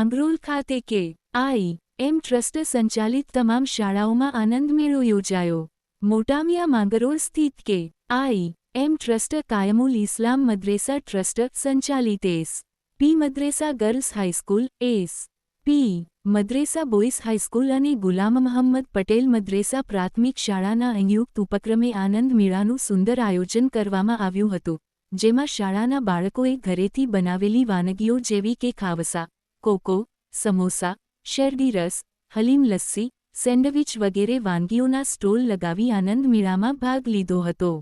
માંગરોળ ખાતે કે.આઈ.એમ. ટ્રસ્ટ સંચાલિત તમામ શાળાઓમાં આનંદ મેળો યોજાયો. મોટામિયા માંગરોળ સ્થિત કે.આઈ.એમ. ટ્રસ્ટ કાયમુલ ઇસ્લામ મદ્રેસા ટ્રસ્ટ સંચાલિત એસ.પી. મદ્રેસા ગર્લ્સ હાઈસ્કૂલ એસ.પી. મદ્રેસા બોયઝ હાઈસ્કૂલ અને ગુલામ મહમ્મદ પટેલ મદ્રેસા પ્રાથમિક શાળાના સંયુક્ત ઉપક્રમે આનંદ મેળાનું સુંદર આયોજન કરવામાં આવ્યું હતું, જેમાં શાળાના બાળકોએ ઘરેથી બનાવેલી વાનગીઓ જેવી કે ખાવસા, કોકો, સમોસા, શેરડી રસ, હલીમ લસ્સી, સેન્ડવિચ વગેરે વાનગીઓના સ્ટોલ લગાવી આનંદ મેળામાં ભાગ લીધો હતો.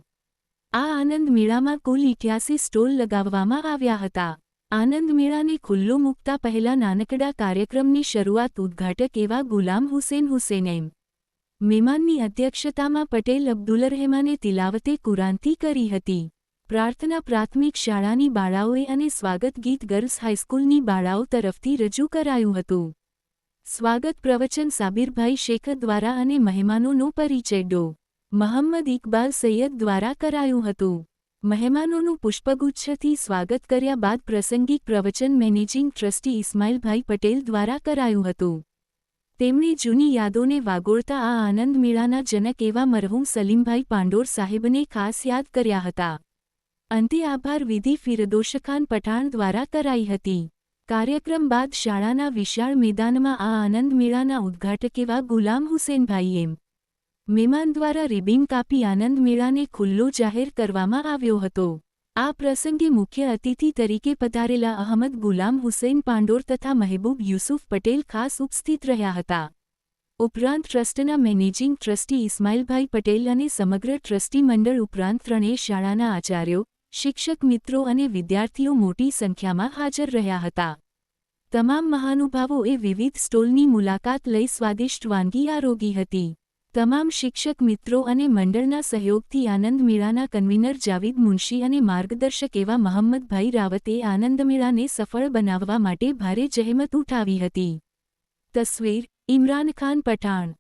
આ આનંદ મેળામાં કુલ 88 સ્ટોલ લગાવવામાં આવ્યા હતા. આનંદ મેળાને ખુલ્લો મૂકતા પહેલા નાનકડા કાર્યક્રમની શરૂઆત ઉદ્ઘાટક એવા ગુલામ હુસેન એમ. મહેમાનની અધ્યક્ષતામાં પટેલ અબ્દુલરહેમાને તિલાવતે કુરાનથી કરી હતી. પ્રાર્થના પ્રાથમિક શાળાની બાળાઓએ અને સ્વાગત ગીત ગર્લ્સ હાઈસ્કૂલની બાળાઓ તરફથી રજૂ કરાયું હતું. સ્વાગત પ્રવચન સાબિરભાઈ શેખ દ્વારા અને મહેમાનોનો પરિચય ડો. મહમ્મદ ઇકબાલ સૈયદ દ્વારા કરાયું હતું. મહેમાનોનું પુષ્પગુચ્છથી સ્વાગત કર્યા બાદ પ્રાસંગિક પ્રવચન મેનેજિંગ ટ્રસ્ટી ઇસ્માઇલભાઈ પટેલ દ્વારા કરાયું હતું. તેમણે જૂની યાદોને વાગોળતા આ આનંદ મેળાના જનક એવા મરહૂમ સલીમભાઈ પાંડોર સાહેબને ખાસ યાદ કર્યા હતા. અંતે આભાર વિધિ ફિરદોશખાન પઠાણ દ્વારા કરાઈ હતી. કાર્યક્રમ બાદ શાળાના વિશાળ મેદાનમાં આ આનંદ મેળાના ઉદ્ઘાટક એવા ગુલામ હુસેનભાઈ એમ. મહેમાન દ્વારા રિબીન કાપી આનંદ મેળાને ખુલ્લો જાહેર કરવામાં આવ્યો હતો. આ પ્રસંગે મુખ્ય અતિથિ તરીકે પધારેલા અહમદ ગુલામ હુસૈન પાંડોર તથા મહેબૂબ યુસુફ પટેલ ખાસ ઉપસ્થિત રહ્યા હતા. ઉપરાંત ટ્રસ્ટના મેનેજિંગ ટ્રસ્ટી ઇસ્માઇલભાઈ પટેલ અને સમગ્ર ટ્રસ્ટી મંડળ ઉપરાંત ત્રણેય શાળાના આચાર્યો, શિક્ષક મિત્રો અને વિદ્યાર્થીઓ મોટી સંખ્યામાં હાજર રહ્યા હતા. તમામ મહાનુભાવોએ વિવિધ સ્ટોલની મુલાકાત લઈ સ્વાદિષ્ટ વાનગી આરોગી હતી. તમામ શિક્ષક મિત્રો અને મંડળના સહયોગથી આનંદ મેળાના કન્વીનર જાવીદ મુનશી અને માર્ગદર્શક એવા મહમ્મદભાઈ રાવતે આનંદ મેળાને સફળ બનાવવા માટે ભારે જહેમત ઉઠાવી હતી. તસવીર ઇમરાન ખાન પઠાણ.